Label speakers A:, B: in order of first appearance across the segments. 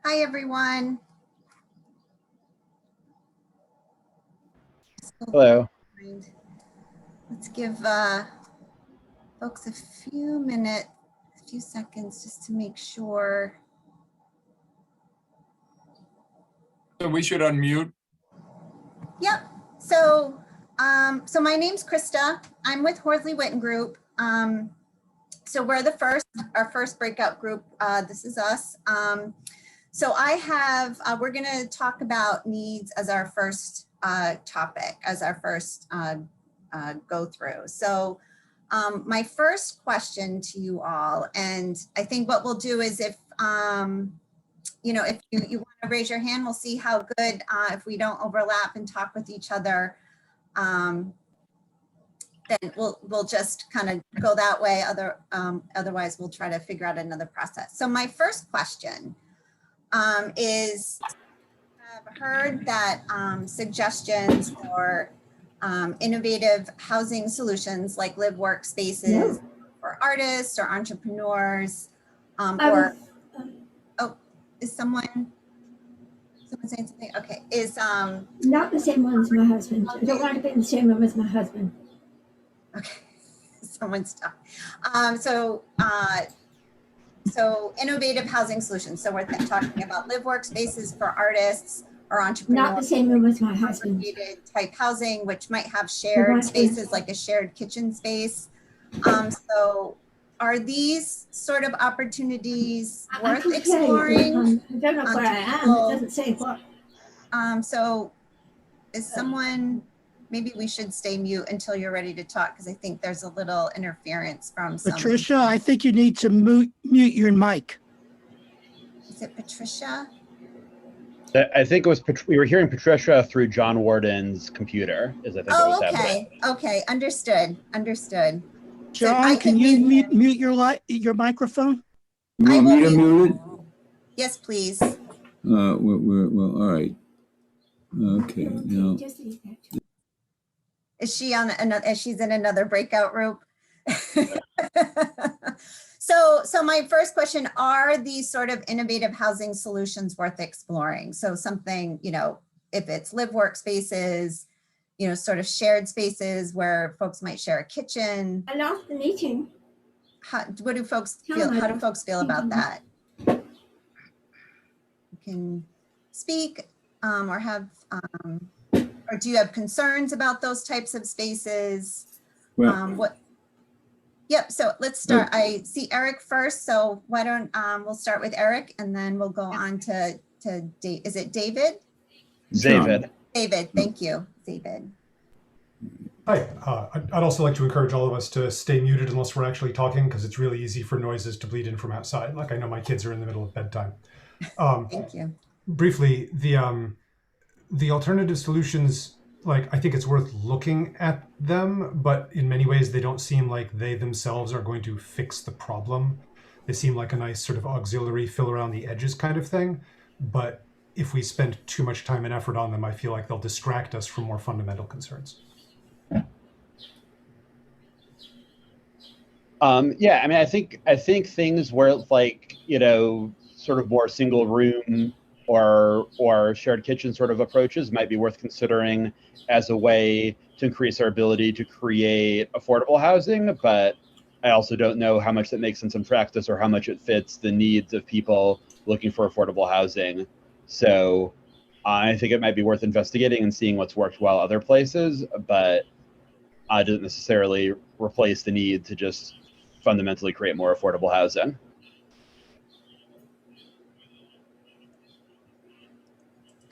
A: Hi, everyone.
B: Hello.
A: Let's give folks a few seconds just to make sure.
C: So we should unmute.
A: Yep. So, so my name's Krista. I'm with Horsley Witten Group. So we're our first breakout group. This is us. So we're going to talk about needs as our first topic, as our first go through. So my first question to you all, and I think what we'll do is if if you want to raise your hand, we'll see how good, if we don't overlap and talk with each other, then we'll just kind of go that way. Otherwise, we'll try to figure out another process. So my first question is, I've heard that suggestions for innovative housing solutions like live work spaces for artists or entrepreneurs, is someone saying something? Okay, is
D: not the same one as my husband. I don't want to be in the same room as my husband.
A: Okay, someone's stuck. So innovative housing solutions. So we're talking about live workspaces for artists or entrepreneurs.
D: Not the same room as my husband.
A: Type housing, which might have shared spaces like a shared kitchen space. So are these sort of opportunities worth exploring?
D: I don't know where I am. It doesn't say what.
A: So is someone, maybe we should stay mute until you're ready to talk, because I think there's a little interference from some.
E: Patricia, I think you need to mute your mic.
A: Is it Patricia?
B: I think it was, we were hearing Patricia through John Warden's computer.
A: Okay, understood.
E: John, can you mute your microphone?
F: You want me to mute it?
A: Yes, please.
F: Well, all right. Okay. Now.
A: Is she on another? She's in another breakout room. So my first question: are these sort of innovative housing solutions worth exploring? So something, if it's live workspaces, sort of shared spaces where folks might share a kitchen.
D: I lost the meeting.
A: What do folks feel? How do folks feel about that? You can speak or have, or do you have concerns about those types of spaces?
F: Well,
A: Yep. So let's start. I see Eric first. So why don't we'll start with Eric and then we'll go on to Dave. Is it David?
B: David.
A: David. Thank you, David.
G: Hi, I'd also like to encourage all of us to stay muted unless we're actually talking, because it's really easy for noises to bleed in from outside. Like I know my kids are in the middle of bedtime.
A: Thank you.
G: Briefly, the alternative solutions, like I think it's worth looking at them, but in many ways they don't seem like they themselves are going to fix the problem. They seem like a nice sort of auxiliary fill around the edges kind of thing. But if we spend too much time and effort on them, I feel like they'll distract us from more fundamental concerns.
B: Yeah, I mean, I think things where it's like, sort of more single room or shared kitchen sort of approaches might be worth considering as a way to increase our ability to create affordable housing. But I also don't know how much that makes sense in practice or how much it fits the needs of people looking for affordable housing. So I think it might be worth investigating and seeing what's worked well other places, but it doesn't necessarily replace the need to just fundamentally create more affordable housing.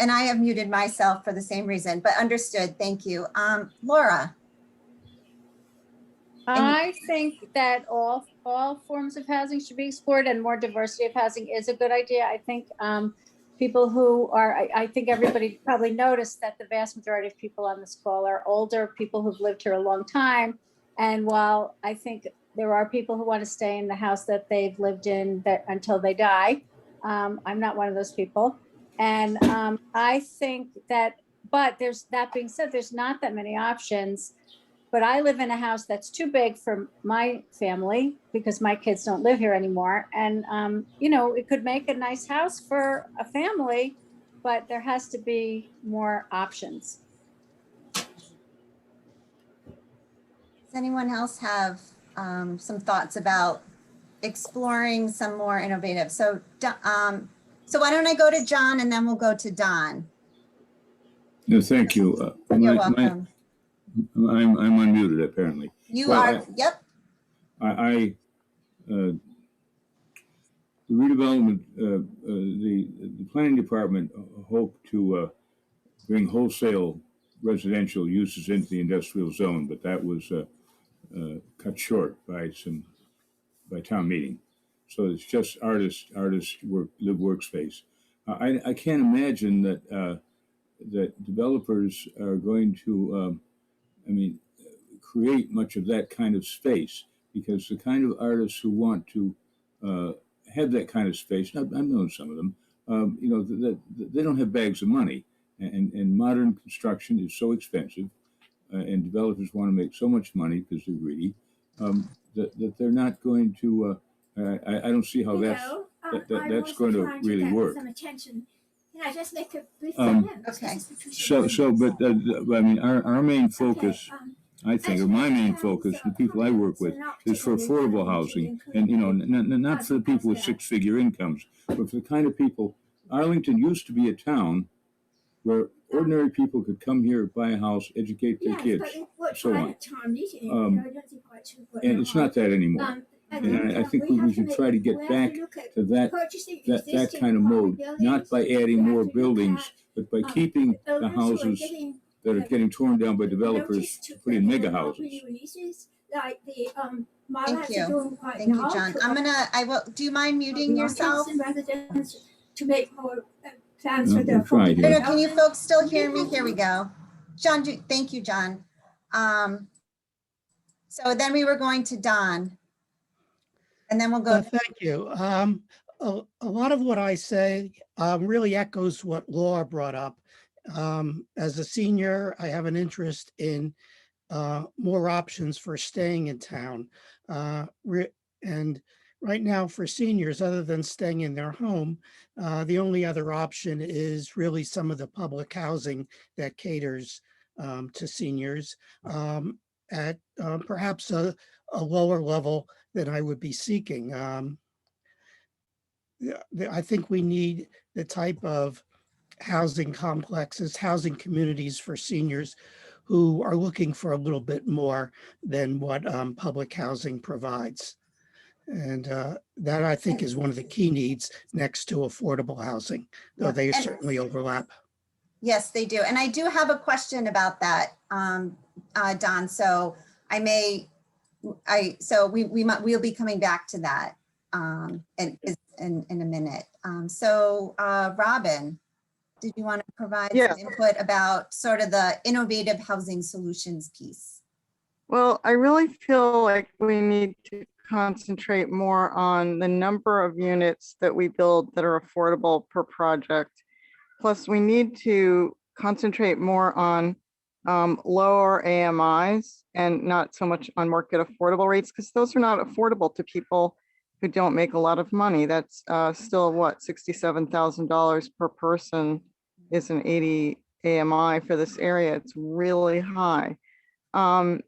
A: And I have muted myself for the same reason, but understood. Thank you. Laura.
H: I think that all forms of housing should be explored, and more diversity of housing is a good idea. I think people who are, I think everybody probably noticed that the vast majority of people on this call are older people who've lived here a long time. And while I think there are people who want to stay in the house that they've lived in until they die, I'm not one of those people. And I think that, but that being said, there's not that many options but I live in a house that's too big for my family because my kids don't live here anymore. And, you know, it could make a nice house for a family, but there has to be more options.
A: Does anyone else have some thoughts about exploring some more innovative? So why don't I go to John and then we'll go to Don.
F: No, thank you.
A: You're welcome.
F: I'm unmuted apparently.
A: You
F: Well,
A: are, yep.
F: The redevelopment, the planning department hoped to bring wholesale residential uses into the industrial zone, but that was cut short by town meeting. So it's just artist live workspace. I can't imagine that that developers are going to, create much of that kind of space, because the kind of artists who want to have that kind of space, I've known some of them, they don't have bags of money, and modern construction is so expensive, and developers want to make so much money because they're greedy, that they're not going to. I don't see how that's going to really work.
D: Can I just make a brief
A: Okay.
F: But our main focus, I think, or my main focus, the people I work with, is for affordable housing, and not for the people with six-figure incomes, but for the kind of people. Arlington used to be a town where ordinary people could come here, buy a house, educate their kids, so on. And it's not that anymore. And I think we should try to get back to that kind of mode, not by adding more buildings, but by keeping the houses that are getting torn down by developers to put in mega houses.
A: Thank you. Thank you, John. Do you mind muting yourself?
D: To make more plans for their
F: Right.
A: No, can you folks still hear me? Here we go. John, thank you, John. So then we were going to Don. And then we'll go.
E: Thank you. A lot of what I say really echoes what Laura brought up. As a senior, I have an interest in more options for staying in town. And right now for seniors, other than staying in their home, the only other option is really some of the public housing that caters to seniors at perhaps a lower level than I would be seeking. I think we need the type of housing complexes, housing communities for seniors who are looking for a little bit more than what public housing provides. And that, I think, is one of the key needs next to affordable housing, though they certainly overlap.
A: Yes, they do. And I do have a question about that, Don. So we'll be coming back to that in a minute. Robin, did you want to provide some input about sort of the innovative housing solutions piece?
I: Well, I really feel like we need to concentrate more on the number of units that we build that are affordable per project. Plus, we need to concentrate more on lower AMIs and not so much on market affordable rates, because those are not affordable to people who don't make a lot of money. That's still what, $67,000 per person is an 80 AMI for this area. It's really high. And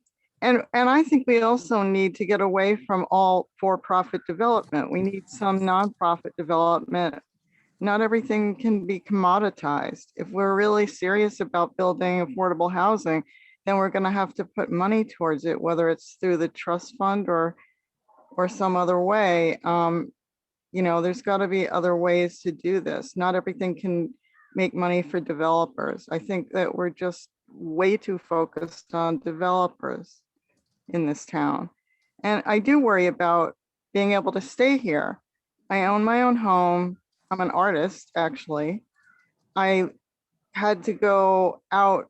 I: I think we also need to get away from all for-profit development. We need some nonprofit development. Not everything can be commoditized. If we're really serious about building affordable housing, then we're going to have to put money towards it, whether it's through the trust fund or some other way. There's got to be other ways to do this. Not everything can make money for developers. I think that we're just way too focused on developers in this town. And I do worry about being able to stay here. I own my own home. I'm an artist, actually. I had to go out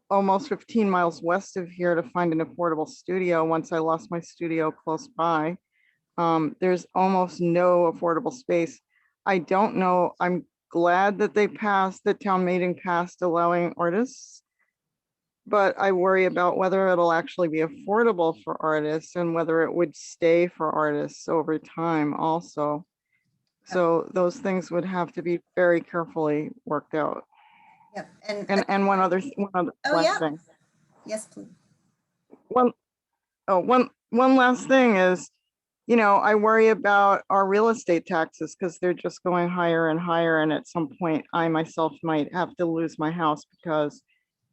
I: almost 15 miles west of here to find an affordable studio once I lost my studio close by. There's almost no affordable space. I don't know. I'm glad that town meeting passed allowing artists but I worry about whether it'll actually be affordable for artists and whether it would stay for artists over time also. So those things would have to be very carefully worked out.
A: Yep.
I: And one other
A: Oh,
I: last
A: yeah.
I: thing.
A: Yes, please.
I: One last thing is, you know, I worry about our real estate taxes because they're just going higher and higher. And at some point, I myself might have to lose my house because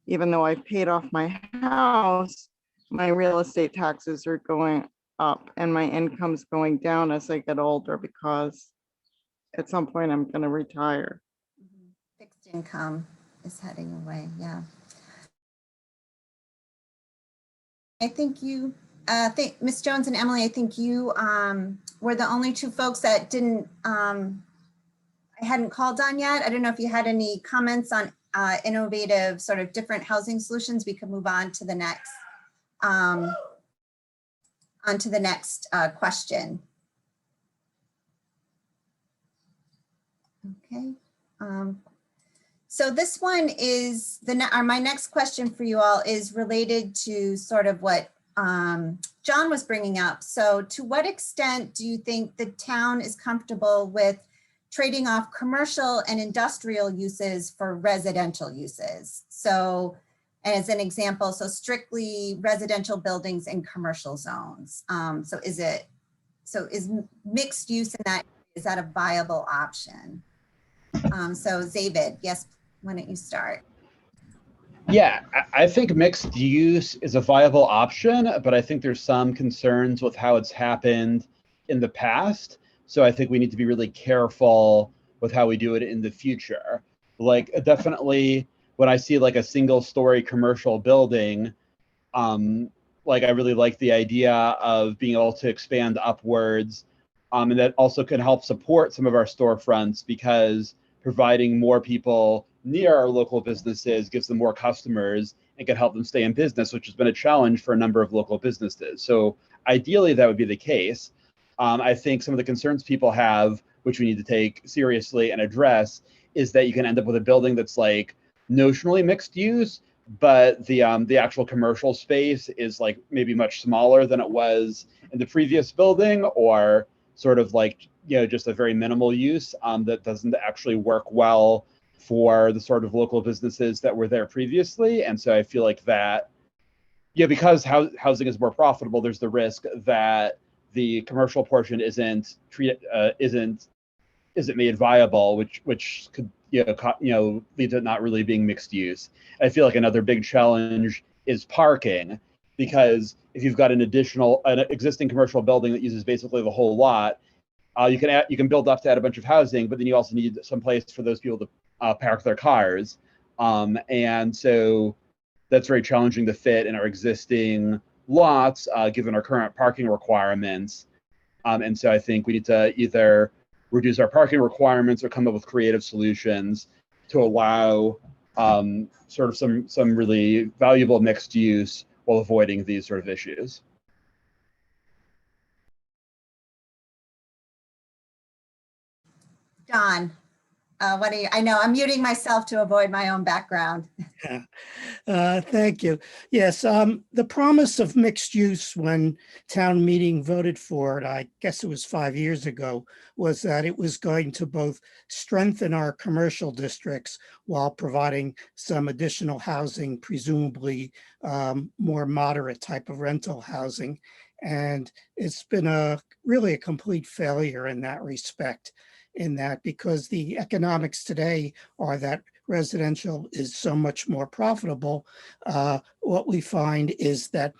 I: even though I've paid off my house, my real estate taxes are going up and my income's going down as I get older because at some point I'm going to retire.
A: Fixed income is heading away. Yeah. I think you, Ms. Jones and Emily, I think you were the only two folks that didn't, I hadn't called on yet. I don't know if you had any comments on innovative sort of different housing solutions. We could move on to the next, question. Okay. So this one is my next question for you all is related to sort of what John was bringing up. So to what extent do you think the town is comfortable with trading off commercial and industrial uses for residential uses? So as an example, so strictly residential buildings in commercial zones. So is mixed use in that, is that a viable option? So David, yes, why don't you start?
B: Yeah, I think mixed use is a viable option, but I think there's some concerns with how it's happened in the past. So I think we need to be really careful with how we do it in the future. Like definitely when I see like a single story commercial building, like I really like the idea of being able to expand upwards. And that also can help support some of our storefronts because providing more people near our local businesses gives them more customers and can help them stay in business, which has been a challenge for a number of local businesses. So ideally that would be the case. I think some of the concerns people have, which we need to take seriously and address, is that you can end up with a building that's like notionally mixed use, but the actual commercial space is like maybe much smaller than it was in the previous building, or sort of like, you know, just a very minimal use that doesn't actually work well for the sort of local businesses that were there previously. And so I feel like that, yeah, because housing is more profitable, there's the risk that the commercial portion isn't made viable, which could lead to not really being mixed use. I feel like another big challenge is parking, because if you've got an existing commercial building that uses basically the whole lot, you can build up to add a bunch of housing, but then you also need some place for those people to park their cars, and so that's very challenging to fit in our existing lots, given our current parking requirements. And so I think we need to either reduce our parking requirements or come up with creative solutions to allow sort of some really valuable mixed use while avoiding these sort of issues.
A: Don, what are you, I know I'm muting myself to avoid my own background.
E: Thank you. Yes, the promise of mixed use when town meeting voted for it, I guess it was 5 years ago, was that it was going to both strengthen our commercial districts while providing some additional housing, presumably more moderate type of rental housing. And it's been really a complete failure in that respect, because the economics today are that residential is so much more profitable. What we find is that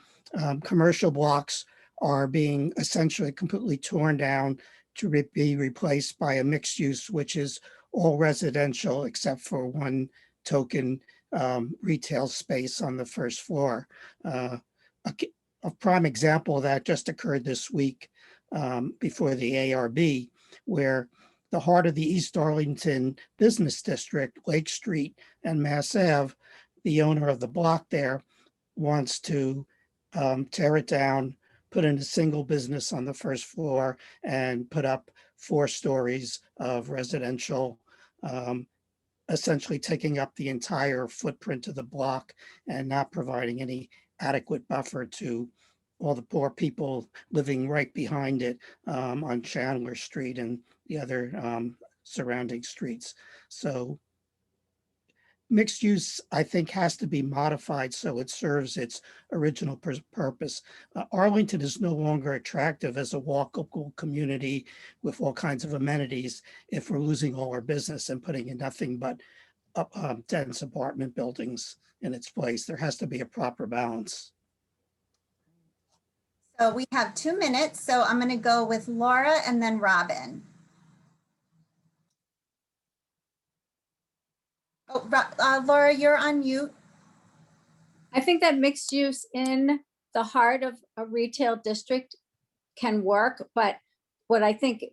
E: commercial blocks are being essentially completely torn down to be replaced by a mixed use, which is all residential except for one token retail space on the first floor. A prime example of that just occurred this week before the ARB, where the heart of the East Arlington Business District, Lake Street and Mass Ave, the owner of the block there wants to tear it down, put in a single business on the first floor, and put up 4 stories of residential essentially taking up the entire footprint of the block and not providing any adequate buffer to all the poor people living right behind it on Chandler Street and the other surrounding streets. So mixed use, I think, has to be modified so it serves its original purpose. Arlington is no longer attractive as a walkable community with all kinds of amenities if we're losing all our business and putting in nothing but dense apartment buildings in its place. There has to be a proper balance.
A: So we have 2 minutes. So I'm going to go with Laura and then Robin. Oh, Laura, you're on mute.
H: I think that mixed use in the heart of a retail district can work, but what I think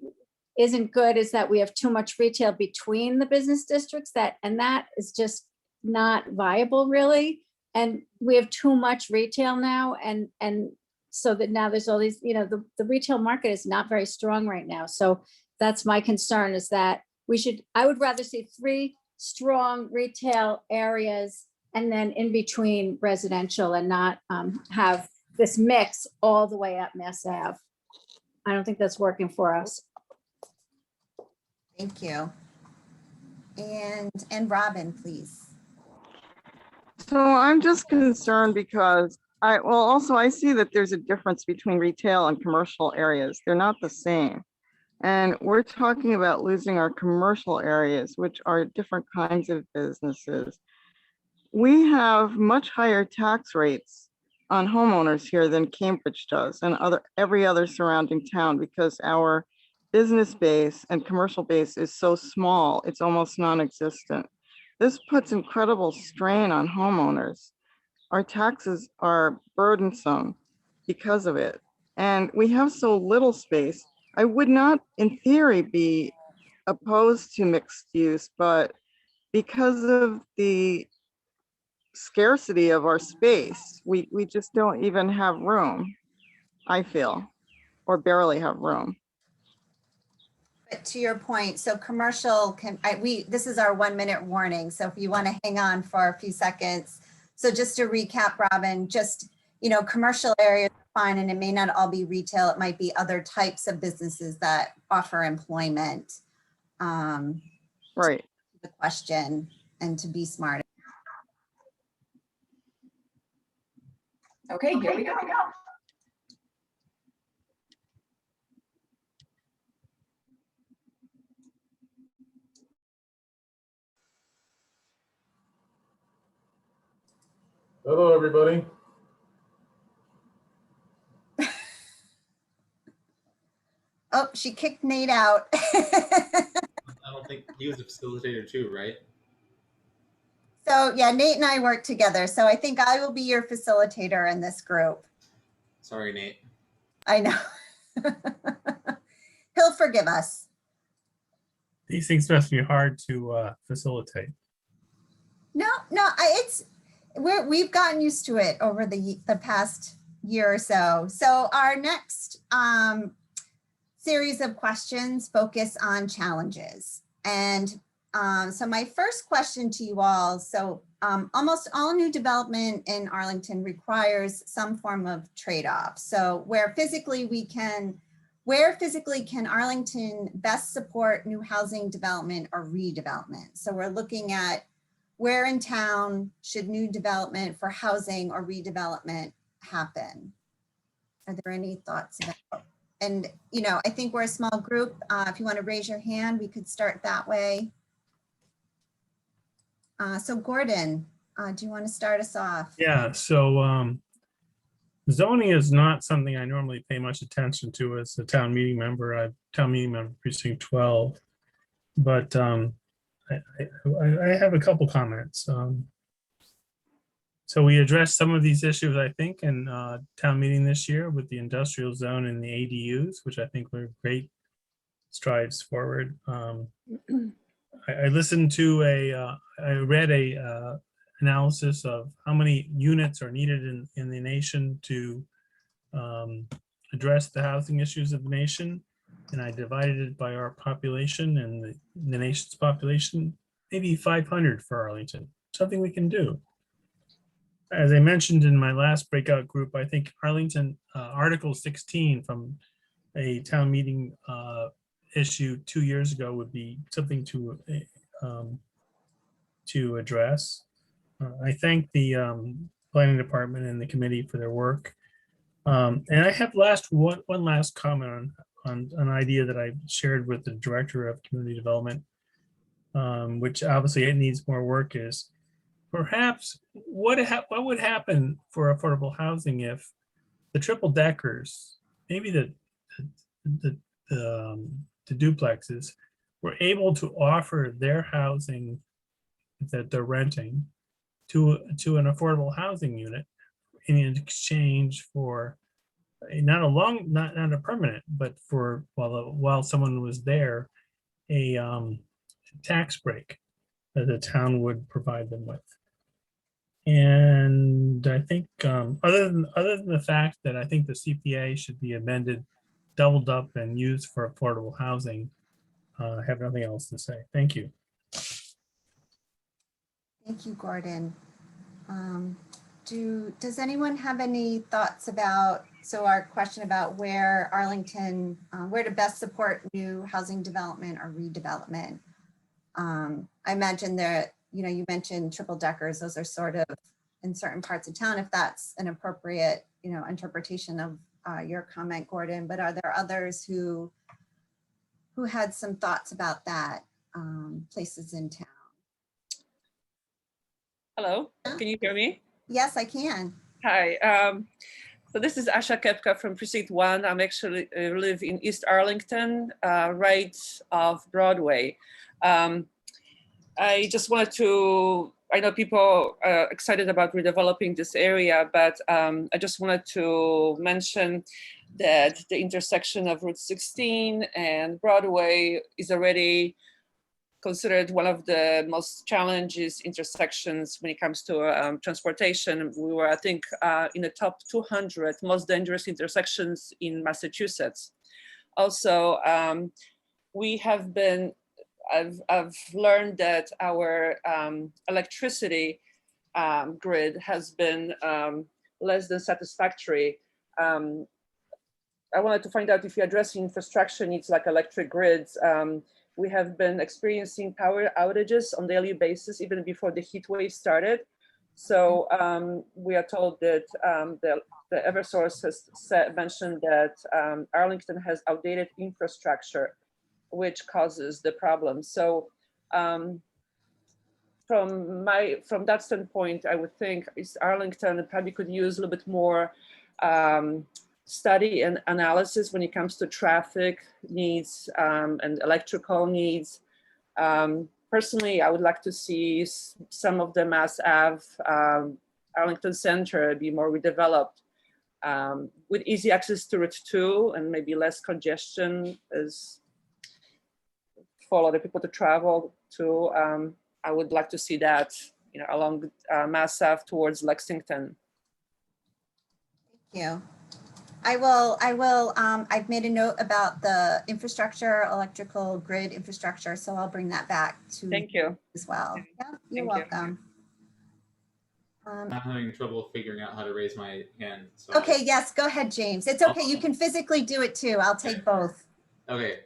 H: isn't good is that we have too much retail between the business districts, and that is just not viable really. And we have too much retail now, and so that now there's all these, the retail market is not very strong right now. So that's my concern, is that I would rather see 3 strong retail areas and then in between residential, and not have this mix all the way up Mass Ave. I don't think that's working for us.
A: Thank you. And Robin, please.
I: So I'm just concerned because I see that there's a difference between retail and commercial areas. They're not the same. And we're talking about losing our commercial areas, which are different kinds of businesses. We have much higher tax rates on homeowners here than Cambridge does and every other surrounding town, because our business base and commercial base is so small, it's almost non-existent. This puts incredible strain on homeowners. Our taxes are burdensome because of it. And we have so little space. I would not, in theory, be opposed to mixed use, but because of the scarcity of our space, we just don't even have room, I feel, or barely have room.
A: But to your point, so commercial this is our 1-minute warning. So if you want to hang on for a few seconds. So just to recap, Robin, commercial areas are fine, and it may not all be retail. It might be other types of businesses that offer employment.
I: Right.
A: The question, and to be smart.
J: Okay, here we go.
K: Hello, everybody.
A: Oh, she kicked Nate out.
L: I don't think he was a facilitator too, right?
A: So yeah, Nate and I work together. So I think I will be your facilitator in this group.
L: Sorry, Nate.
A: I know. He'll forgive us.
M: These things must be hard to facilitate.
A: No, we've gotten used to it over the past year or so. So our next series of questions focus on challenges. And so my first question to you all, almost all new development in Arlington requires some form of trade-off. So where physically can Arlington best support new housing development or redevelopment? So we're looking at where in town should new development for housing or redevelopment happen? Are there any thoughts about? And, I think we're a small group. If you want to raise your hand, we could start that way. So Gordon, do you want to start us off?
M: Yeah, so zoning is not something I normally pay much attention to as a town meeting member. I'm town meeting member precinct 12, but I have a couple comments. So we addressed some of these issues, I think, in town meeting this year with the industrial zone and the ADUs, which I think were great strides forward. I listened to I read a analysis of how many units are needed in the nation to address the housing issues of the nation. And I divided it by our population and the nation's population. maybe 500 for Arlington, something we can do. As I mentioned in my last breakout group, I think Arlington Article 16 from a town meeting issue 2 years ago would be something to address. I thank the planning department and the committee for their work. And I have one last comment on an idea that I shared with the director of community development, which obviously it needs more work, is perhaps what would happen for affordable housing if the triple deckers, maybe the duplexes, were able to offer their housing that they're renting to an affordable housing unit in exchange for not a permanent, but for while someone was there, a tax break that the town would provide them with. And I think other than the fact that I think the CPA should be amended, doubled up, and used for affordable housing, I have nothing else to say. Thank you.
A: Thank you, Gordon. Does anyone have any thoughts about, so our question about where Arlington, where to best support new housing development or redevelopment? I imagine that, you mentioned triple deckers, those are sort of in certain parts of town, if that's an appropriate, interpretation of your comment, Gordon, but are there others who had some thoughts about that, places in town?
J: Hello, can you hear me?
A: Yes, I can.
J: Hi, so this is Asha Kepka from Precinct 1. I'm actually live in East Arlington, right off Broadway. I just wanted to, I know people are excited about redeveloping this area, but I just wanted to mention that the intersection of Route 16 and Broadway is already considered one of the most challenging intersections when it comes to transportation. We were, I think, in the top 200 most dangerous intersections in Massachusetts. Also, we have been, I've learned that our electricity grid has been less than satisfactory. I wanted to find out if you're addressing infrastructure needs like electric grids. We have been experiencing power outages on a daily basis, even before the heat wave started. So we are told that the Eversource has mentioned that Arlington has outdated infrastructure, which causes the problem. So from that standpoint, I would think Arlington probably could use a little bit more study and analysis when it comes to traffic needs and electrical needs. Personally, I would like to see some of the Mass Ave, Arlington Center be more redeveloped with easy access to Route 2 and maybe less congestion as for a lot of people to travel to. I would like to see that, along Mass Ave towards Lexington.
A: Thank you. I've made a note about the infrastructure, electrical grid infrastructure, so I'll bring that back to
J: Thank you
A: as well. Yeah, you're welcome.
L: I'm having trouble figuring out how to raise my hand. So
A: okay, yes, go ahead, James. It's okay, you can physically do it too. I'll take both.
L: Okay,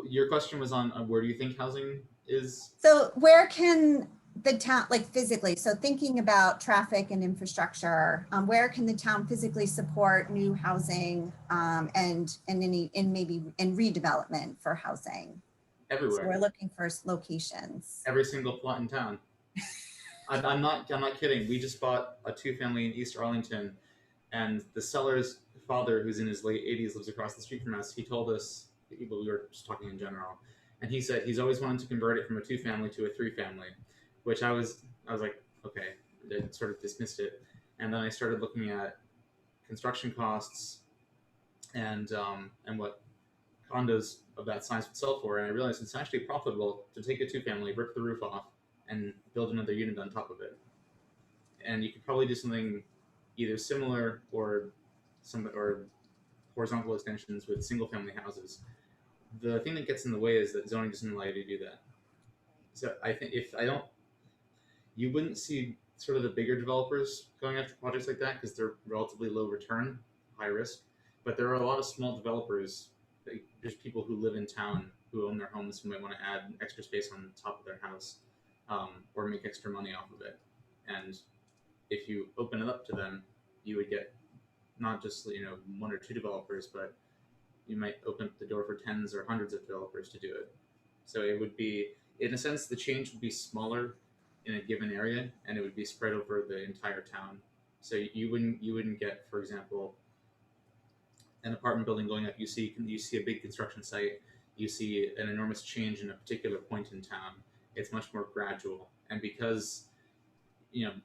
L: your question was on where do you think housing is?
A: So where can the town, like physically, so thinking about traffic and infrastructure, where can the town physically support new housing and maybe in redevelopment for housing?
L: Everywhere.
A: So we're looking for locations.
L: Every single plot in town. I'm not kidding. We just bought a 2-family in East Arlington, and the seller's father, who's in his late 80s, lives across the street from us. He told us, we were just talking in general, and he said he's always wanted to convert it from a 2-family to a 3-family. Which I was like, okay, I sort of dismissed it. And then I started looking at construction costs and what condos of that size would sell for. And I realized it's actually profitable to take a 2-family, rip the roof off, and build another unit on top of it. And you could probably do something either similar or horizontal extensions with single-family houses. The thing that gets in the way is that zoning doesn't allow you to do that. So I think you wouldn't see sort of the bigger developers going after projects like that because they're relatively low return, high risk. But there are a lot of small developers. There's people who live in town who own their homes who might want to add extra space on top of their house, or make extra money off of it. And if you open it up to them, you would get not just one or two developers, but you might open up the door for tens or hundreds of developers to do it. So it would be, in a sense, the change would be smaller in a given area, and it would be spread over the entire town. So you wouldn't get, for example, an apartment building going up. You see a big construction site. You see an enormous change in a particular point in town. It's much more gradual, and because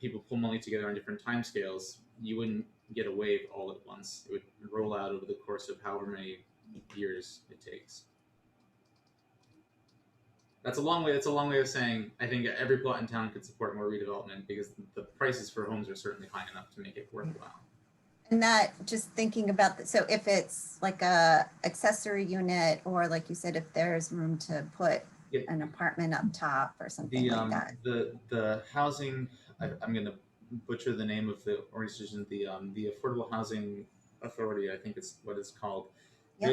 L: people pull money together on different timescales, you wouldn't get a wave all at once. It would roll out over the course of however many years it takes. That's a long way of saying I think every plot in town could support more redevelopment because the prices for homes are certainly high enough to make it worthwhile.
A: And that, just thinking about that, so if it's like a accessory unit, or like you said, if there's room to put an apartment up top or something like that.
L: The housing, I'm going to butcher the name of the organization, the Affordable Housing Authority, I think it's what it's called. Yep.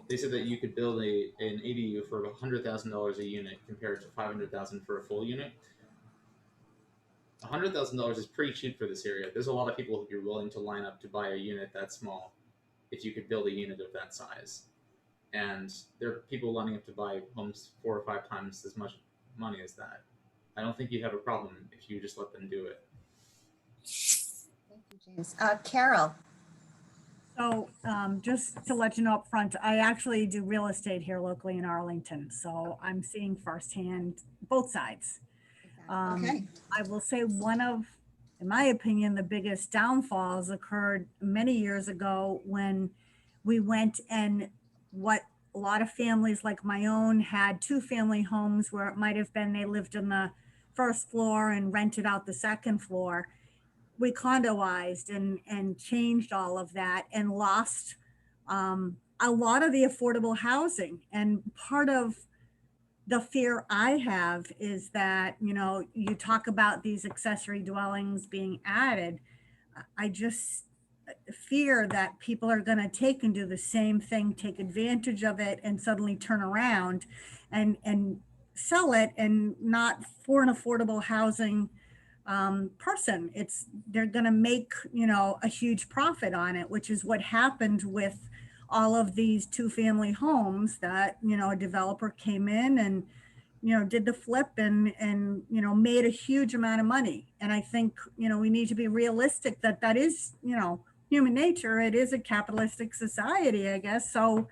L: They said that you could build an ADU for $100,000 a unit compared to $500,000 for a full unit. $100,000 is pretty cheap for this area. There's a lot of people who'd be willing to line up to buy a unit that small if you could build a unit of that size. And there are people lining up to buy homes 4 or 5 times as much money as that. I don't think you'd have a problem if you just let them do it.
A: Thank you, James. Carol.
K: So just to let you know up front, I actually do real estate here locally in Arlington. So I'm seeing firsthand both sides.
A: Okay.
K: I will say one of, in my opinion, the biggest downfalls occurred many years ago when we went and what a lot of families like my own had 2-family homes where it might have been they lived on the first floor and rented out the second floor. We condoized and changed all of that and lost a lot of the affordable housing. And part of the fear I have is that, you talk about these accessory dwellings being added. I just fear that people are going to take and do the same thing, take advantage of it, and suddenly turn around and sell it, and not for an affordable housing person. They're going to make, a huge profit on it, which is what happened with all of these 2-family homes that, a developer came in and, did the flip and made a huge amount of money. And I think, we need to be realistic that is, human nature. It is a capitalistic society, I guess. So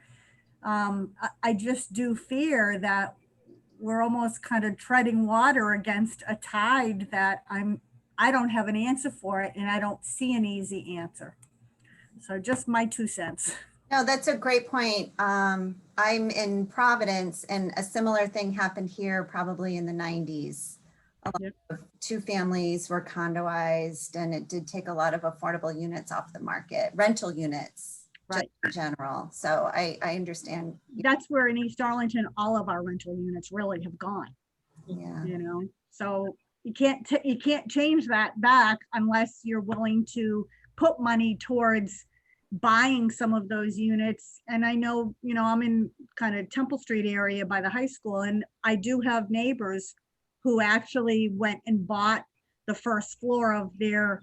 K: I just do fear that we're almost kind of treading water against a tide that I don't have an answer for it, and I don't see an easy answer. So just my 2 cents.
A: No, that's a great point. I'm in Providence, and a similar thing happened here probably in the 90s. A lot of 2 families were condoized, and it did take a lot of affordable units off the market, rental units, right, in general. So I understand.
K: That's where in East Arlington, all of our rental units really have gone.
A: Yeah.
K: So you can't change that back unless you're willing to put money towards buying some of those units. And I know, I'm in kind of Temple Street area by the high school, and I do have neighbors who actually went and bought the first floor of their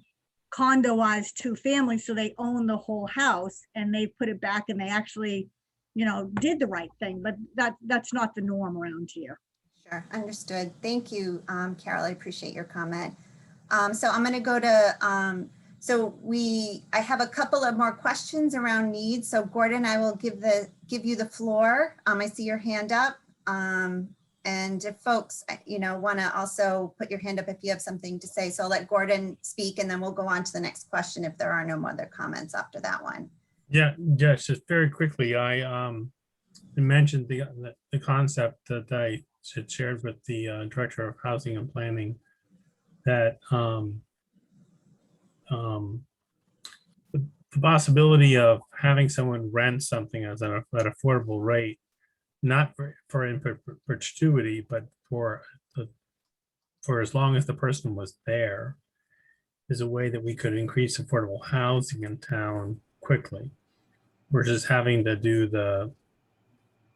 K: condoized 2-family. So they own the whole house, and they put it back, and they actually, did the right thing, but that's not the norm around here.
A: Sure, understood. Thank you, Carol. I appreciate your comment. So I'm going to go to, I have a couple of more questions around needs. So Gordon, I will give you the floor. I see your hand up. And if folks, want to also put your hand up if you have something to say. So I'll let Gordon speak, and then we'll go on to the next question if there are no other comments after that one.
M: Yeah, just very quickly, I mentioned the concept that I had shared with the Director of Housing and Planning, that the possibility of having someone rent something at an affordable rate, not for in perpetuity, but for a for as long as the person was there, is a way that we could increase affordable housing in town quickly versus having to do the,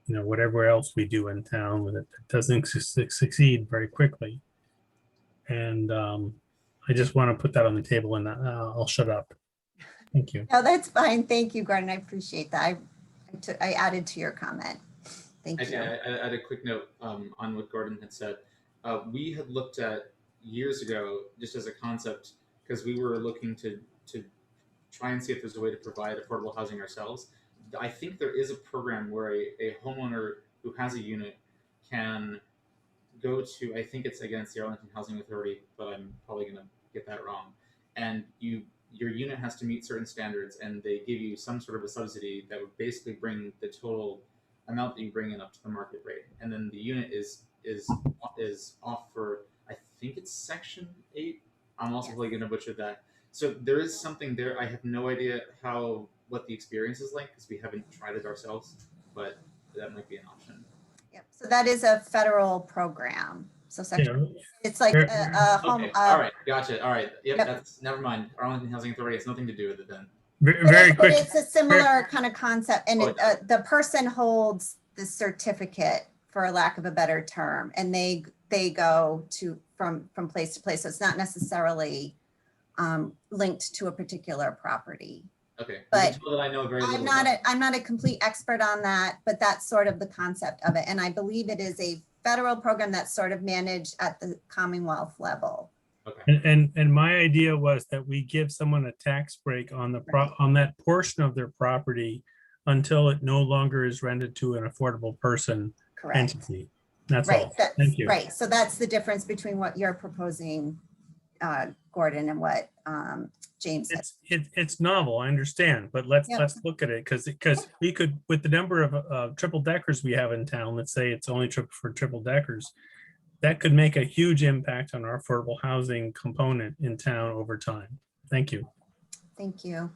M: whatever else we do in town with it doesn't succeed very quickly. And I just want to put that on the table, and I'll shut up. Thank you.
A: No, that's fine. Thank you, Gordon. I appreciate that. I added to your comment. Thank you.
L: I add a quick note on what Gordon had said. We had looked at years ago, just as a concept, because we were looking to try and see if there's a way to provide affordable housing ourselves. I think there is a program where a homeowner who has a unit can go to, I think it's against the Arlington Housing Authority, but I'm probably going to get that wrong. And your unit has to meet certain standards, and they give you some sort of a subsidy that would basically bring the total amount that you bring in up to the market rate. And then the unit is off for, I think it's Section 8. I'm also probably going to butcher that. So there is something there. I have no idea what the experience is like because we haven't tried it ourselves, but that might be an option.
A: Yep. So that is a federal program. So section, it's like a home.
L: Okay. All right. Gotcha. All right. Yep. That's never mind. Arlington Housing Authority has nothing to do with it then.
M: Very quick.
A: It's a similar kind of concept, and the person holds the certificate, for lack of a better term, and they go from place to place. So it's not necessarily linked to a particular property.
L: Okay.
A: But
L: that I know very little
A: I'm not a complete expert on that, but that's sort of the concept of it. And I believe it is a federal program that's sort of managed at the Commonwealth level.
L: Okay.
M: And my idea was that we give someone a tax break on the on that portion of their property until it no longer is rented to an affordable person entity. That's all. Thank you.
A: Right. So that's the difference between what you're proposing, Gordon, and what James said.
M: It's novel, I understand, but let's look at it because we could, with the number of triple deckers we have in town, let's say it's only for triple deckers, that could make a huge impact on our affordable housing component in town over time. Thank you.
A: Thank you.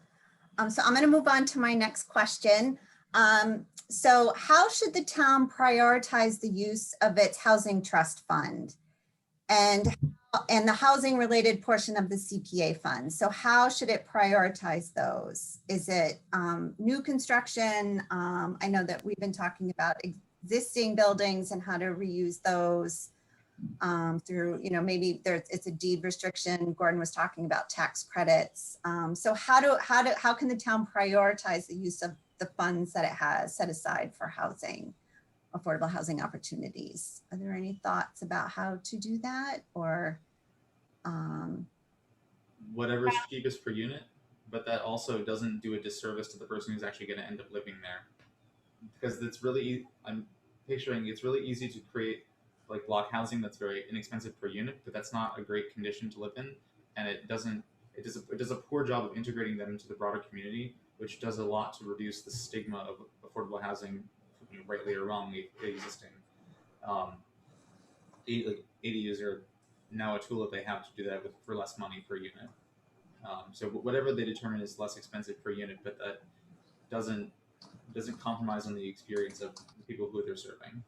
A: So I'm going to move on to my next question. So how should the town prioritize the use of its housing trust fund and the housing related portion of the CPA fund? So how should it prioritize those? Is it new construction? I know that we've been talking about existing buildings and how to reuse those through, maybe it's a deed restriction. Gordon was talking about tax credits. So how can the town prioritize the use of the funds that it has set aside for housing, affordable housing opportunities? Are there any thoughts about how to do that, or?
L: Whatever's cheapest per unit, but that also doesn't do a disservice to the person who's actually going to end up living there. Because it's really, I'm picturing it's really easy to create like block housing that's very inexpensive per unit, but that's not a great condition to live in, and it does a poor job of integrating them into the broader community, which does a lot to reduce the stigma of affordable housing, rightly or wrongly existing. ADUs are now a tool that they have to do that for less money per unit. So whatever they determine is less expensive per unit, but that doesn't compromise on the experience of the people who they're serving.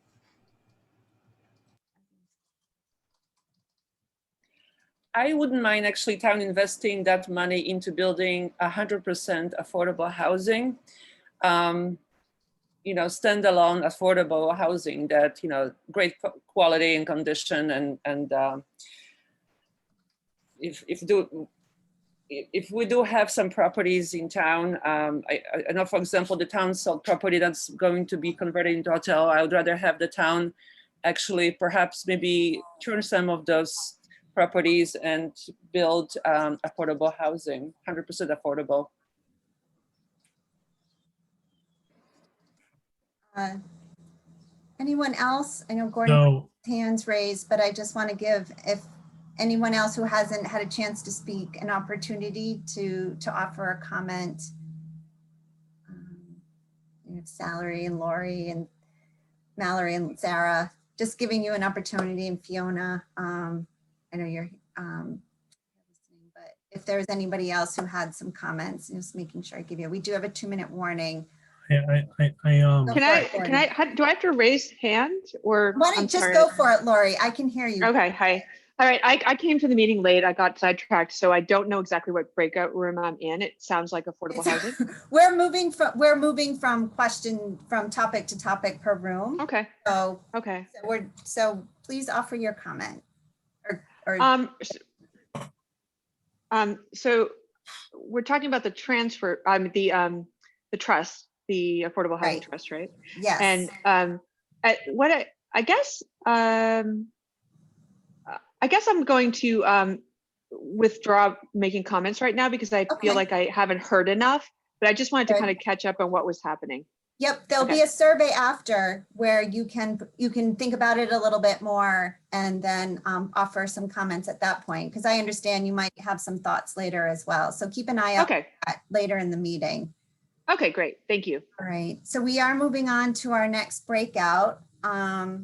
J: I wouldn't mind actually town investing that money into building 100% affordable housing, standalone affordable housing that, great quality and condition. And if we do have some properties in town, I know, for example, the town sold property that's going to be converted into a hotel. I would rather have the town actually perhaps maybe turn some of those properties and build affordable housing, 100% affordable.
A: Anyone else? I know Gordon hands raised, but I just want to give, if anyone else who hasn't had a chance to speak, an opportunity to offer a comment. We have Salary and Lori and Mallory and Sarah, just giving you an opportunity, and Fiona. I know you're listening, but if there's anybody else who had some comments, just making sure I give you. We do have a 2-minute warning.
N: Can I do I have to raise hand, or?
A: Why don't you just go for it, Lori? I can hear you.
N: Okay, hi. All right, I came to the meeting late. I got sidetracked, so I don't know exactly what breakout room I'm in. It sounds like affordable housing.
A: We're moving from topic to topic per room.
N: Okay.
A: So
N: okay.
A: So please offer your comment.
N: So we're talking about the transfer, the trust, the affordable housing trust, right?
A: Yes.
N: And I guess I'm going to withdraw making comments right now because I feel like I haven't heard enough, but I just wanted to kind of catch up on what was happening.
A: Yep, there'll be a survey after where you can think about it a little bit more and then offer some comments at that point, because I understand you might have some thoughts later as well. So keep an eye out for that later in the meeting.
N: Okay, great. Thank you.
A: All right, so we are moving on to our next breakout.
M: Oh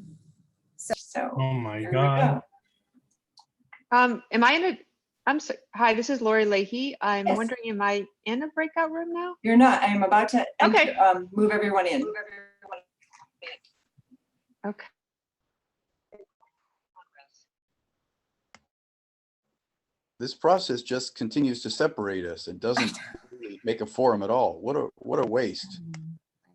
M: my God.
N: Am I in a, hi, this is Lori Leahy. I'm wondering, am I in a breakout room now?
O: You're not. I'm about to move everyone in.
N: Okay.
P: This process just continues to separate us. It doesn't really make a forum at all. What a waste.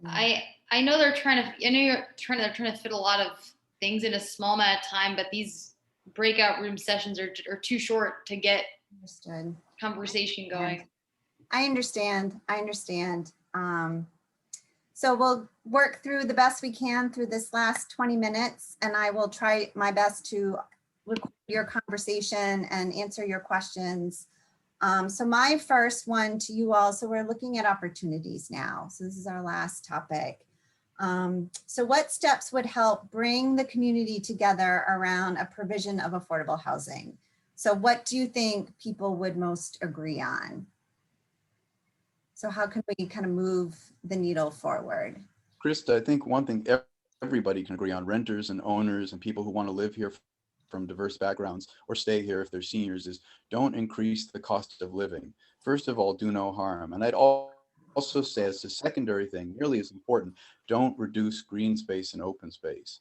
Q: I know they're trying to. I know they're trying to fit a lot of things in a small amount of time, but these breakout room sessions are too short to get conversation going.
A: I understand. So we'll work through the best we can through this last 20 minutes, and I will try my best to record your conversation and answer your questions. So my first one to you all, so we're looking at opportunities now. So this is our last topic. So what steps would help bring the community together around a provision of affordable housing? So what do you think people would most agree on? So how can we kind of move the needle forward?
P: Krista, I think one thing everybody can agree on, renters and owners and people who want to live here from diverse backgrounds or stay here if they're seniors, is don't increase the cost of living. First of all, do no harm. And I'd also say, as a secondary thing, nearly as important, don't reduce green space and open space.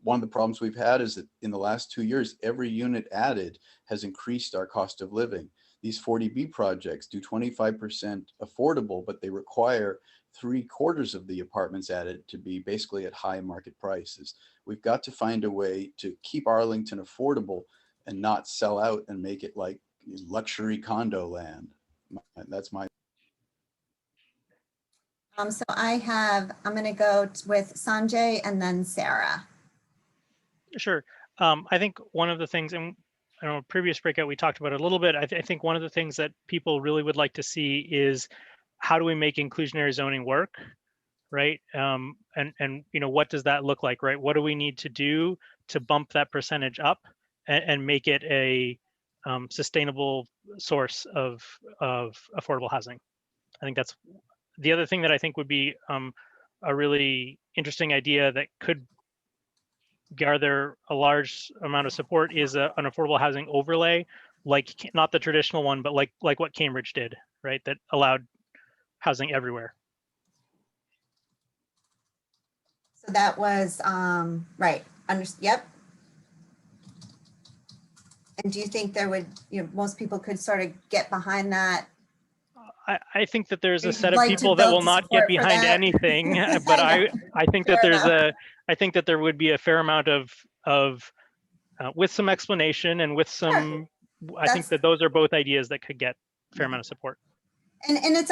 P: One of the problems we've had is that in the last 2 years, every unit added has increased our cost of living. These 40B projects do 25% affordable, but they require 3/4 of the apartments added to be basically at high market prices. We've got to find a way to keep Arlington affordable and not sell out and make it like luxury condo land. That's my.
A: So I'm going to go with Sanjay and then Sarah.
R: Sure. I think one of the things, and I don't know, previous breakout, we talked about it a little bit. I think one of the things that people really would like to see is how do we make inclusionary zoning work, right? And what does that look like, right? What do we need to do to bump that percentage up and make it a sustainable source of affordable housing? I think that's the other thing that I think would be a really interesting idea that could gather a large amount of support is an affordable housing overlay, like not the traditional one, but like what Cambridge did, right? That allowed housing everywhere.
A: So that was right. Yep. And do you think there would, most people could sort of get behind that?
R: I think that there's a set of people that will not get behind anything, but I think that I think that there would be a fair amount of with some explanation and with some, I think that those are both ideas that could get a fair amount of support.
A: And it's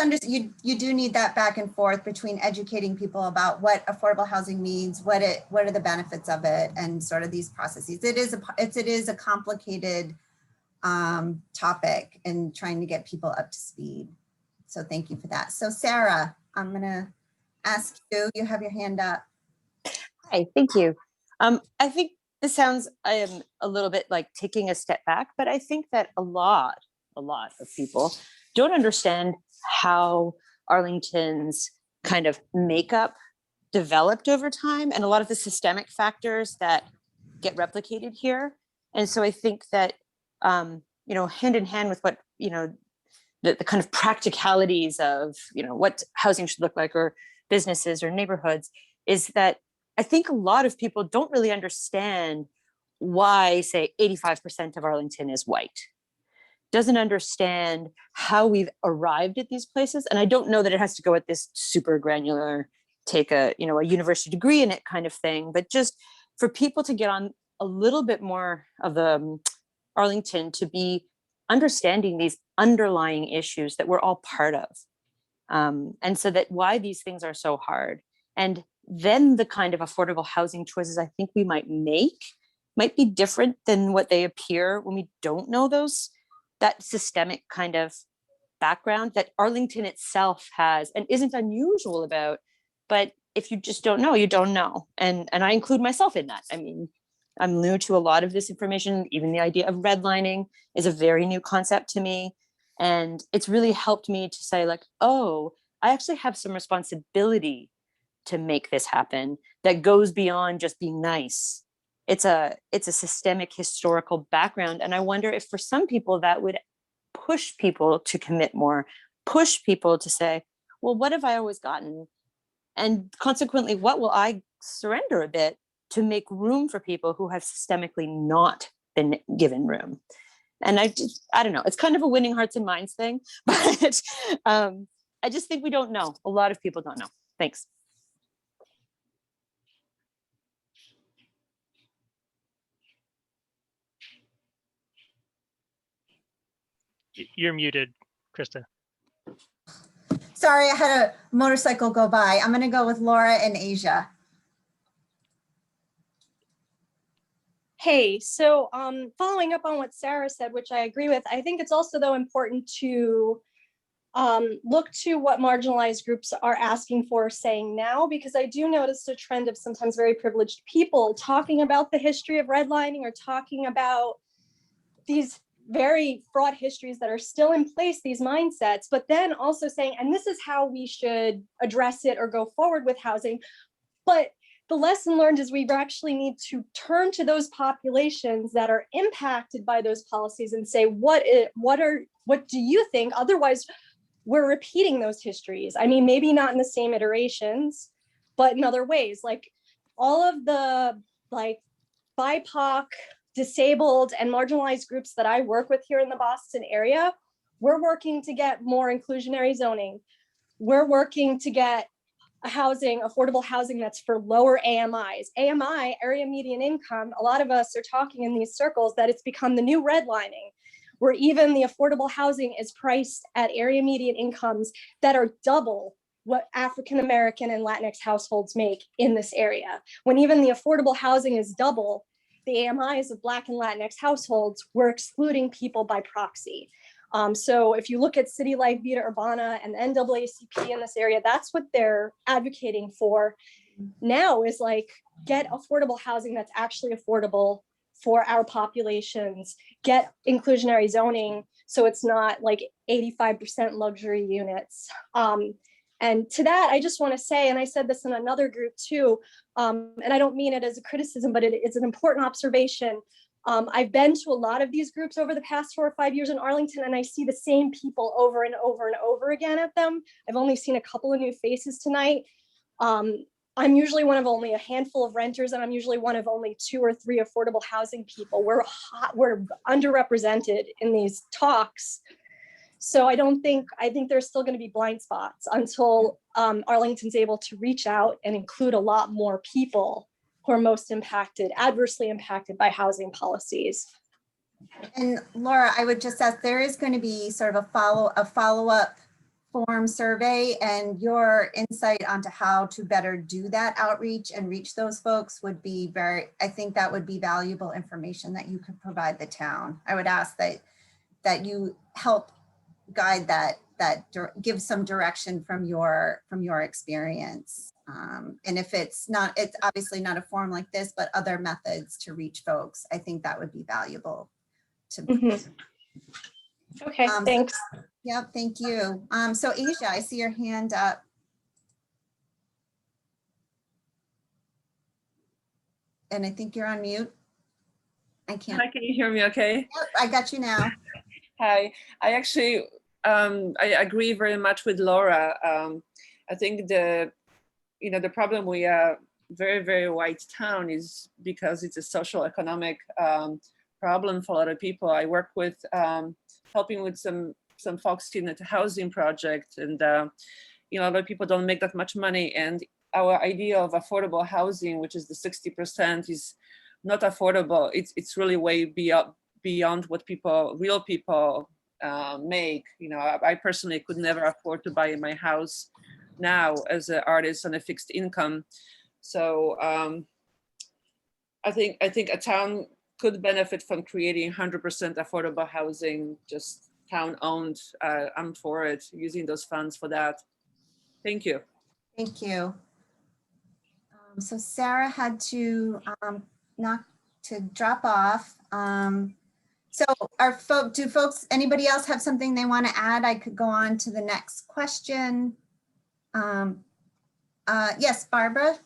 A: you do need that back and forth between educating people about what affordable housing means, what are the benefits of it, and sort of these processes. It is a complicated topic and trying to get people up to speed. So thank you for that. So Sarah, I'm gonna ask you, you have your hand up.
S: Hi, thank you. I think this sounds a little bit like taking a step back, but I think that a lot of people don't understand how Arlington's kind of makeup developed over time and a lot of the systemic factors that get replicated here. And so I think that, hand in hand with what, the kind of practicalities of, what housing should look like, or businesses or neighborhoods, is that I think a lot of people don't really understand why, say, 85% of Arlington is white, doesn't understand how we've arrived at these places. And I don't know that it has to go at this super granular, take a university degree in it kind of thing, but just for people to get on a little bit more of the Arlington to be understanding these underlying issues that we're all part of. And so that why these things are so hard. And then the kind of affordable housing choices I think we might make might be different than what they appear when we don't know that systemic kind of background that Arlington itself has and isn't unusual about. But if you just don't know, you don't know. And I include myself in that. I mean, I'm new to a lot of this information. Even the idea of redlining is a very new concept to me. And it's really helped me to say like, oh, I actually have some responsibility to make this happen that goes beyond just being nice. It's a systemic historical background. And I wonder if for some people that would push people to commit more, push people to say, well, what have I always gotten? And consequently, what will I surrender a bit to make room for people who have systemically not been given room? And I don't know, it's kind of a winning hearts and minds thing, but I just think we don't know. A lot of people don't know. Thanks.
R: You're muted, Krista.
A: Sorry, I had a motorcycle go by. I'm going to go with Laura and Asia.
T: Hey, so following up on what Sarah said, which I agree with, I think it's also though important to look to what marginalized groups are asking for, saying now, because I do notice a trend of sometimes very privileged people talking about the history of redlining or talking about these very fraught histories that are still in place, these mindsets, but then also saying, and this is how we should address it or go forward with housing. But the lesson learned is we actually need to turn to those populations that are impacted by those policies and say, what do you think? Otherwise, we're repeating those histories. I mean, maybe not in the same iterations, but in other ways, like all of the like BIPOC, disabled and marginalized groups that I work with here in the Boston area, we're working to get more inclusionary zoning. We're working to get affordable housing that's for lower AMIs. AMI, area median income, a lot of us are talking in these circles that it's become the new redlining, where even the affordable housing is priced at area median incomes that are double what African-American and Latinx households make in this area. When even the affordable housing is double the AMIs of Black and Latinx households, we're excluding people by proxy. So if you look at City Life Vida Urbana and the NAACP in this area, that's what they're advocating for now, is like get affordable housing that's actually affordable for our populations, get inclusionary zoning so it's not like 85% luxury units. And to that, I just want to say, and I said this in another group too, and I don't mean it as a criticism, but it's an important observation. I've been to a lot of these groups over the past 4 or 5 years in Arlington, and I see the same people over and over and over again at them. I've only seen a couple of new faces tonight. I'm usually one of only a handful of renters, and I'm usually one of only 2 or 3 affordable housing people. We're underrepresented in these talks. So I think there's still going to be blind spots until Arlington's able to reach out and include a lot more people who are most impacted, adversely impacted by housing policies.
A: And Laura, I would just ask, there is going to be sort of a follow-up form survey, and your insight onto how to better do that outreach and reach those folks would be I think that would be valuable information that you could provide the town. I would ask that you help guide that give some direction from your experience. And if it's obviously not a form like this, but other methods to reach folks, I think that would be valuable to.
T: Okay, thanks.
A: Yep, thank you. So Asia, I see your hand up. And I think you're on mute. I can't.
J: Hi, can you hear me okay?
A: Yep, I got you now.
J: Hi, I actually, I agree very much with Laura. I think the problem we very, very white town is because it's a social economic problem for a lot of people. I work with helping with some folks in the housing project, and you know, a lot of people don't make that much money, and our idea of affordable housing, which is the 60%, is not affordable. It's really way beyond what real people make. You know, I personally could never afford to buy my house now as an artist on a fixed income. So I think a town could benefit from creating 100% affordable housing, just town owned. I'm for it, using those funds for that. Thank you.
A: Thank you. So Sarah had to drop off. So anybody else have something they want to add? I could go on to the next question. Yes, Barbara.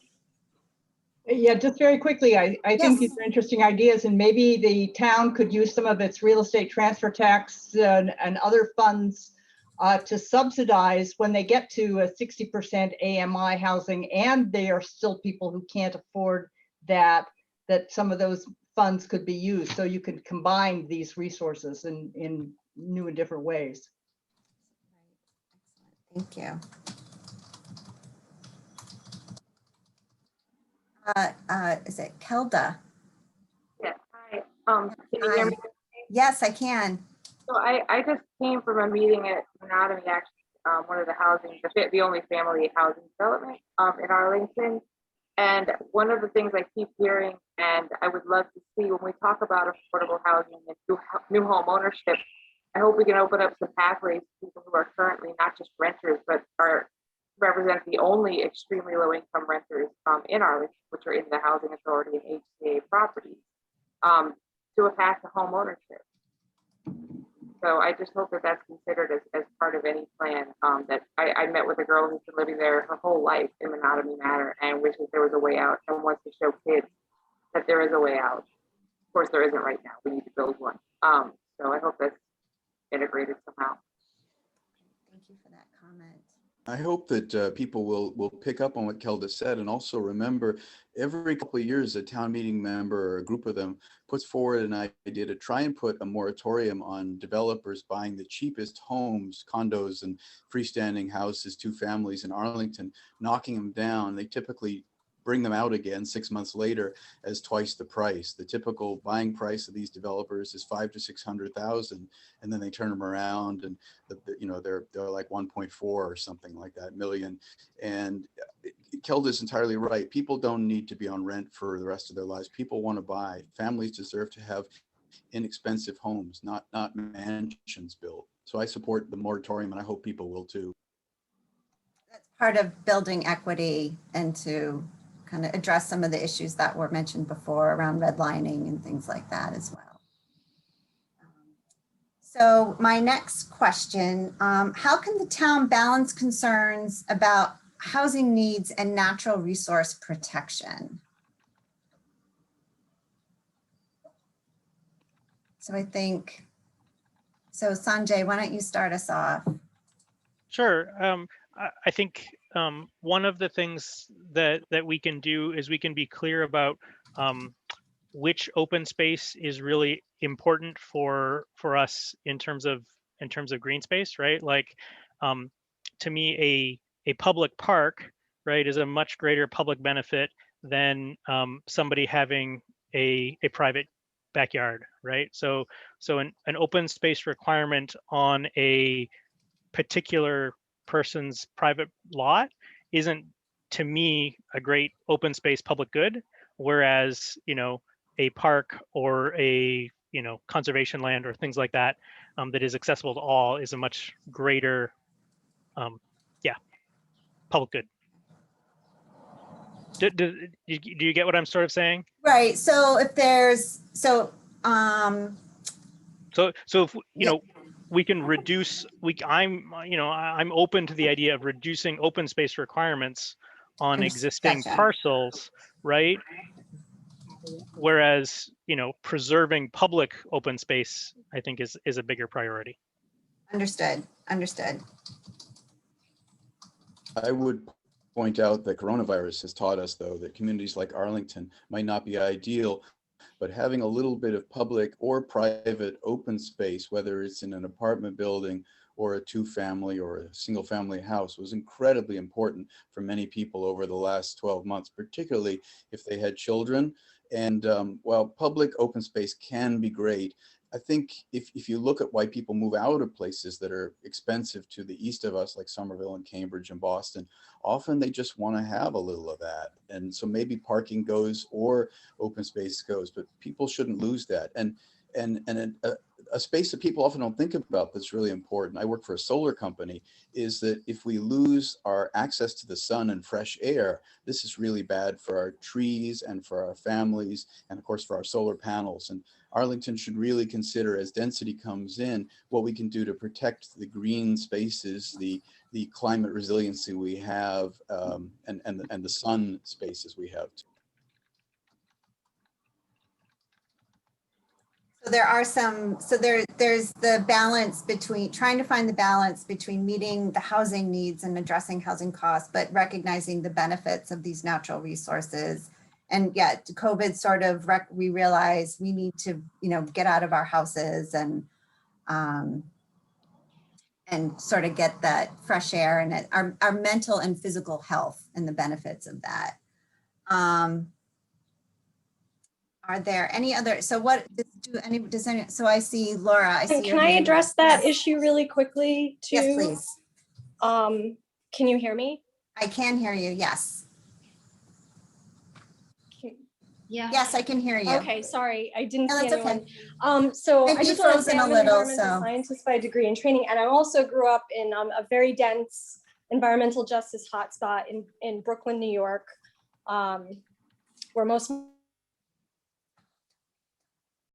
U: Yeah, just very quickly, I
A: Yes.
U: think these are interesting ideas, and maybe the town could use some of its real estate transfer tax and other funds to subsidize when they get to a 60% AMI housing, and they are still people who can't afford that some of those funds could be used. So you could combine these resources in new and different ways.
A: Thank you. Is it Kelda?
V: Yes. Hi. Can you hear me?
A: Yes, I can.
V: So I just came from a meeting at Monogamy, actually, one of the housing, the only family housing development in Arlington. And one of the things I keep hearing, and I would love to see when we talk about affordable housing and new home ownership, I hope we can open up some pathways to people who are currently not just renters, but represent the only extremely low income renters in Arlington, which are in the housing authority and HCA properties, to a path to home ownership. So I just hope that that's considered as part of any plan. That I met with a girl who's been living there her whole life in Monogamy Manor and wishes there was a way out and wants to show kids that there is a way out. Of course, there isn't right now. We need to build one. So I hope that's integrated somehow.
A: Thank you for that comment.
P: I hope that people will pick up on what Kelda said, and also remember every couple of years a town meeting member or a group of them puts forward an idea to try and put a moratorium on developers buying the cheapest homes, condos and freestanding houses, 2 families in Arlington, knocking them down. They typically bring them out again 6 months later as twice the price. The typical buying price of these developers is $500,000 to $600,000, and then they turn them around and they're like 1.4 or something like that million. And Kelda's entirely right. People don't need to be on rent for the rest of their lives. People want to buy. Families deserve to have inexpensive homes, not mansions built. So I support the moratorium, and I hope people will too.
A: That's part of building equity and to kind of address some of the issues that were mentioned before around redlining and things like that as well. So my next question, how can the town balance concerns about housing needs and natural resource protection? So I think, so Sanjay, why don't you start us off?
R: Sure. I think one of the things that we can do is we can be clear about which open space is really important for us in terms of green space, right? Like to me, a public park, right, is a much greater public benefit than somebody having a private backyard, right? So an open space requirement on a particular person's private lot isn't, to me, a great open space public good, whereas a park or a conservation land or things like that that is accessible to all is a much greater public good. Do you get what I'm sort of saying?
A: Right. So if there's
R: so if we can reduce, I'm open to the idea of reducing open space requirements on existing parcels, right? Whereas, preserving public open space, I think is a bigger priority.
A: Understood.
P: I would point out that coronavirus has taught us, though, that communities like Arlington might not be ideal, but having a little bit of public or private open space, whether it's in an apartment building or a two-family or a single-family house, was incredibly important for many people over the last 12 months, particularly if they had children. And while public open space can be great, I think if you look at why people move out of places that are expensive to the east of us, like Somerville and Cambridge and Boston, often they just want to have a little of that. And so maybe parking goes or open space goes, but people shouldn't lose that. And a space that people often don't think about that's really important, I work for a solar company, is that if we lose our access to the sun and fresh air, this is really bad for our trees and for our families and of course for our solar panels. And Arlington should really consider, as density comes in, what we can do to protect the green spaces, the climate resiliency we have, and the sun spaces we have.
A: So there are some, so there's the balance between trying to find the balance between meeting the housing needs and addressing housing costs, but recognizing the benefits of these natural resources. And yet COVID sort of, we realized we need to, get out of our houses and sort of get that fresh air and our mental and physical health and the benefits of that. Are there any other, so what, so I see Laura, I see
T: Can I address that issue really quickly too?
A: Yes, please.
T: Can you hear me?
A: I can hear you, yes.
Q: Yeah.
A: Yes, I can hear you.
T: Okay, sorry, I didn't
A: No,
T: see
A: that's
T: anyone. So
A: And
T: I
A: you
T: just want to
A: froze
T: say
A: in a
T: I'm an
A: little,
T: environmental
A: so.
T: scientist by degree and training, and I also grew up in a very dense environmental justice hotspot in Brooklyn, New York, where most of